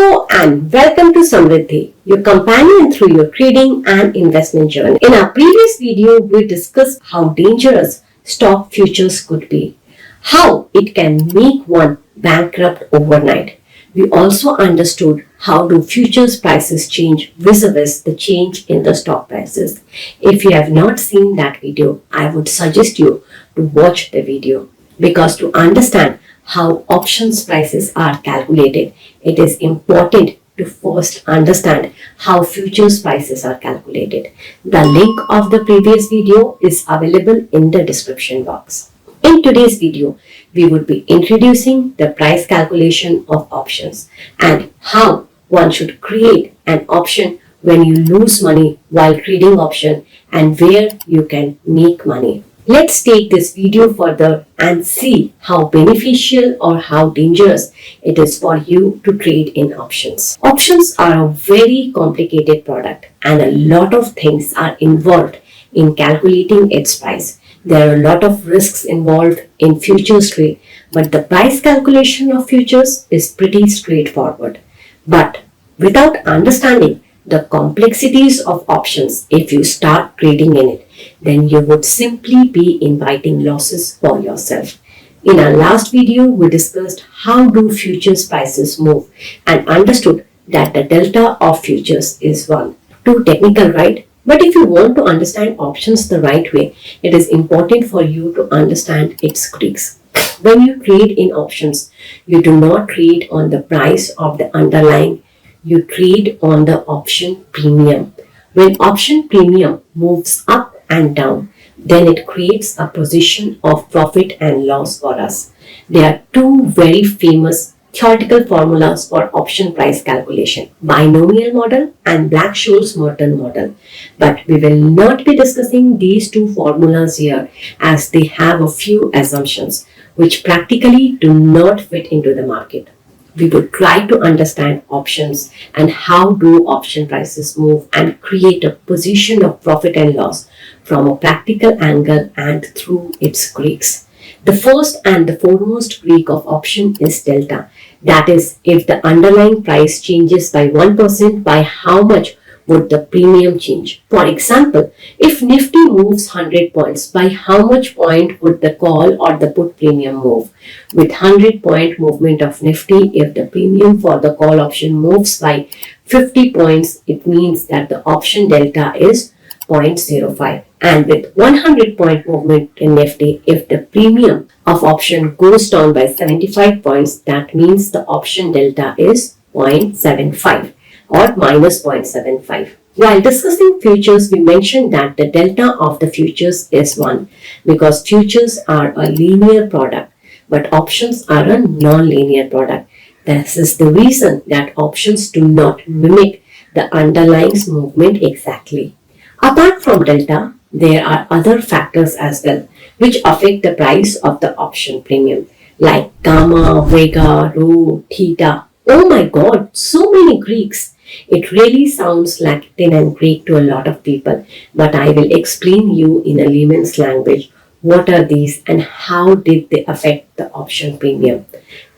Hello and welcome to Samriddhi, your companion through your trading and investment journey. In our previous video, we discussed how dangerous stock futures could be, how it can make one bankrupt overnight. We also understood how do futures prices change vis-a-vis the change in the stock prices. If you have not seen that video, I would suggest you to watch the video because to understand how options prices are calculated, it is important to first understand how futures prices are calculated. The link of the previous video is available in the description box. In today's video, we would be introducing the price calculation of options and how one should create an option when you lose money while trading option and where you can make money. Let's take this video further and see how beneficial or how dangerous it is for you to trade in options. Options are a very complicated product and a lot of things are involved in calculating its price. There are a lot of risks involved in futures trade, but the price calculation of futures is pretty straightforward. But without understanding the complexities of options, if you start trading in it, then you would simply be inviting losses for yourself. In our last video, we discussed how do futures prices move and understood that the delta of futures is 1. Too technical, right? But if you want to understand options the right way, it is important for you to understand its Greeks. When you trade in options, you do not trade on the price of the underlying, you trade on the option premium. When option premium moves up and down, then it creates a position of profit and loss for us. There are two very famous theoretical formulas for option price calculation, binomial model and Black-Scholes model. But we will not be discussing these two formulas here as they have a few assumptions which practically do not fit into the market. We would try to understand options and how do option prices move and create a position of profit and loss from a practical angle and through its Greeks. The first and the foremost Greek of option is delta. That is, if the underlying price changes by 1%, by how much would the premium change? For example, if Nifty moves 100 points, by how much point would the call or the put premium move? With 100-point movement of Nifty, if the premium for the call option moves by 50 points, it means that the option delta is 0.05. And with 100-point movement in Nifty, if the premium of option goes down by 75 points, that means the option delta is 0.75. or minus 0.75. While discussing futures, we mentioned that the delta of the futures is 1 because futures are a linear product, but options are a non-linear product. This is the reason that options do not mimic the underlying movement exactly. Apart from delta, there are other factors as well which affect the price of the option premium like gamma, Vega, rho, theta. Oh my god, so many Greeks. It really sounds Latin and Greek to a lot of people, but I will explain you in a layman's language what are these and how did they affect the option premium.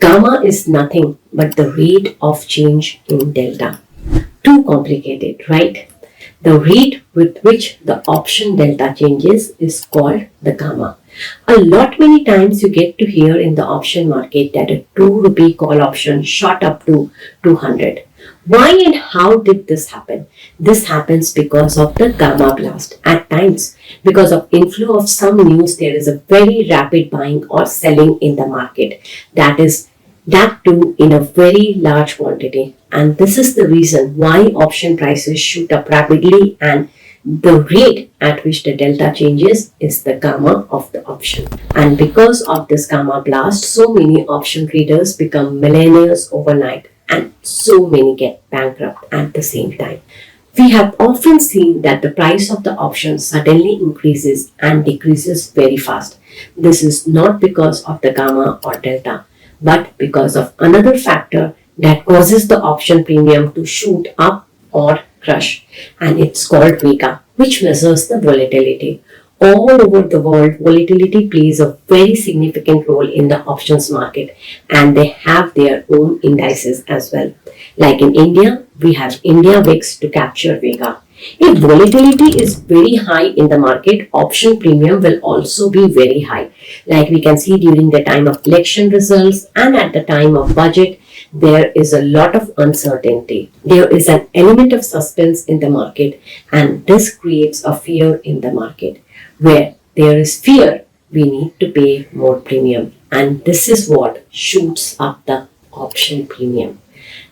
Gamma is nothing but the rate of change in delta. Too complicated, right? The rate with which the option delta changes is called the gamma. A lot many times you get to hear in the option market that a 2 rupee call option shot up to 200. Why and how did this happen? This happens because of the gamma blast. At times, because of inflow of some news, there is a very rapid buying or selling in the market. That too in a very large quantity. And this is the reason why option prices shoot up rapidly and the rate at which the delta changes is the gamma of the option. And because of this gamma blast, so many option traders become millionaires overnight and so many get bankrupt at the same time. We have often seen that the price of the option suddenly increases and decreases very fast. This is not because of the gamma or delta, but because of another factor that causes the option premium to shoot up or crush, and it's called Vega, which measures the volatility. All over the world, volatility plays a very significant role in the options market, and they have their own indices as well. Like in India, we have India VIX to capture Vega. If volatility is very high in the market, option premium will also be very high. Like we can see during the time of election results and at the time of budget, there is a lot of uncertainty. There is an element of suspense in the market, and this creates a fear in the market. Where there is fear, we need to pay more premium, and this is what shoots up the option premium.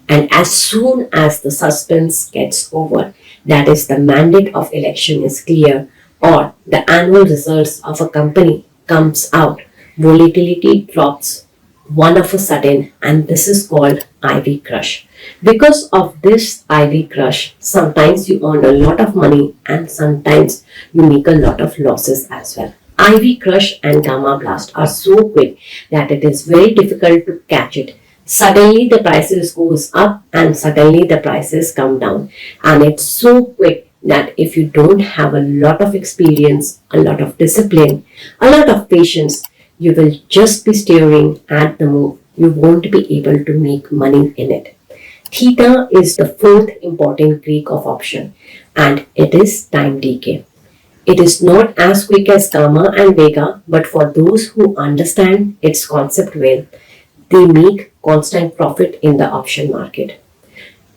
And as soon as the suspense gets over, that is, the mandate of election is clear or the annual results of a company comes out, volatility drops one of a sudden, and this is called IV crush. Because of this IV crush, sometimes you earn a lot of money and sometimes you make a lot of losses as well. IV crush and gamma blast are so quick that it is very difficult to catch it. Suddenly the prices goes up and suddenly the prices come down, and it's so quick that if you don't have a lot of experience, a lot of discipline, a lot of patience, you will just be staring at the move. You won't be able to make money in it. Theta is the fourth important Greek of option, and it is time decay. It is not as quick as gamma and vega, but for those who understand its concept well, they make constant profit in the option market.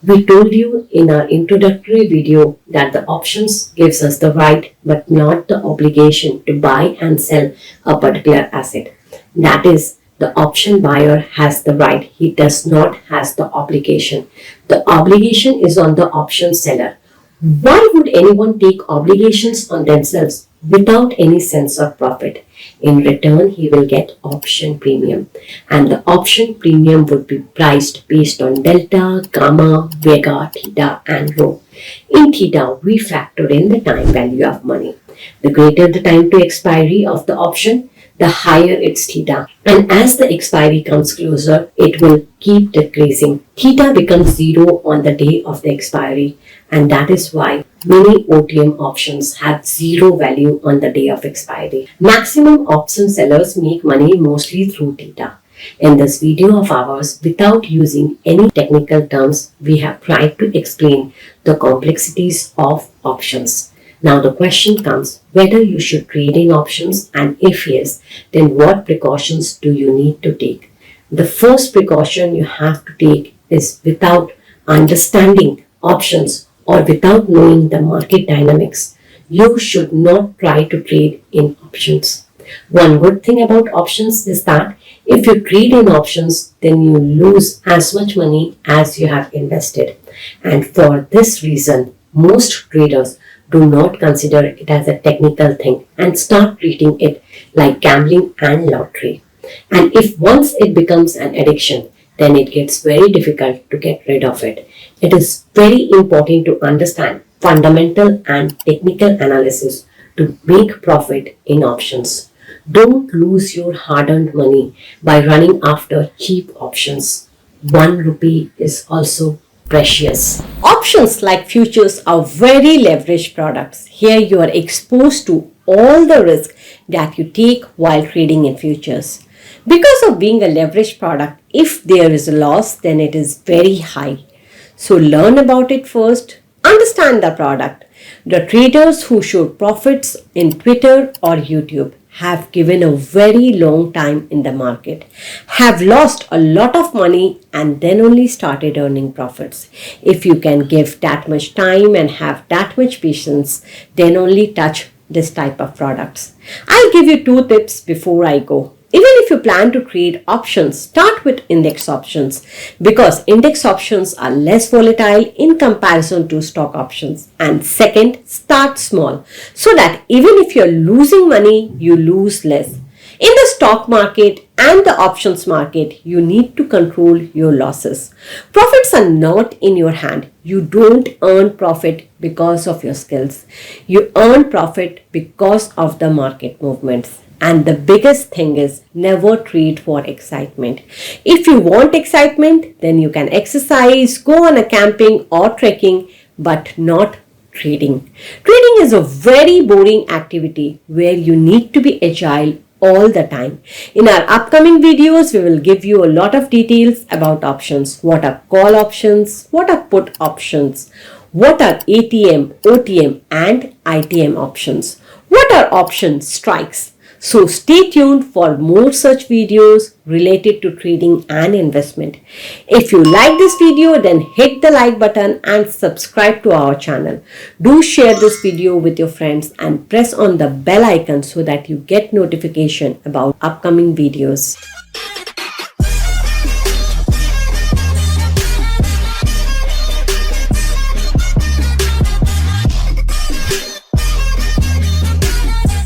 We told you in our introductory video that the options gives us the right but not the obligation to buy and sell a particular asset. That is, the option buyer has the right, he does not has the obligation. The obligation is on the option seller. Why would anyone take obligations on themselves without any sense of profit? In return, he will get option premium, and the option premium would be priced based on delta, gamma, vega, theta, and rho. In theta, we factor in the time value of money. The greater the time to expiry of the option, the higher its theta, and as the expiry comes closer, it will keep decreasing. Theta becomes zero on the day of the expiry, and that is why many OTM options have zero value on the day of expiry. Maximum option sellers make money mostly through theta. In this video of ours, without using any technical terms, we have tried to explain the complexities of options. Now the question comes whether you should trade in options, and if yes, then what precautions do you need to take? The first precaution you have to take is without understanding options or without knowing the market dynamics, you should not try to trade in options. One good thing about options is that if you trade in options, then you lose as much money as you have invested. And for this reason, most traders do not consider it as a technical thing and start treating it like gambling and lottery. And if once it becomes an addiction, then it gets very difficult to get rid of it. It is very important to understand fundamental and technical analysis to make profit in options. Don't lose your hard-earned money by running after cheap options. 1 rupee is also precious. Options like futures are very leveraged products. Here you are exposed to all the risk that you take while trading in futures. Because of being a leveraged product, if there is a loss, then it is very high. So learn about it first, understand the product. The traders who showed profits in Twitter or YouTube have given a very long time in the market, have lost a lot of money and then only started earning profits. If you can give that much time and have that much patience, then only touch this type of products. I'll give you 2 tips before I go. Even if you plan to trade options, start with index options because index options are less volatile in comparison to stock options. And second, start small so that even if you're losing money, you lose less. In the stock market and the options market, you need to control your losses. Profits are not in your hand. You don't earn profit because of your skills. You earn profit because of the market movements. And the biggest thing is never trade for excitement. If you want excitement, then you can exercise, go on a camping or trekking, but not trading. Trading is a very boring activity where you need to be agile all the time. In our upcoming videos, we will give you a lot of details about options. What are call options? What are put options? What are ATM, OTM and ITM options? What are option strikes? So stay tuned for more such videos related to trading and investment. If you like this video, then hit the like button and subscribe to our channel. Do share this video with your friends and press on the bell icon so that you get notification about upcoming videos.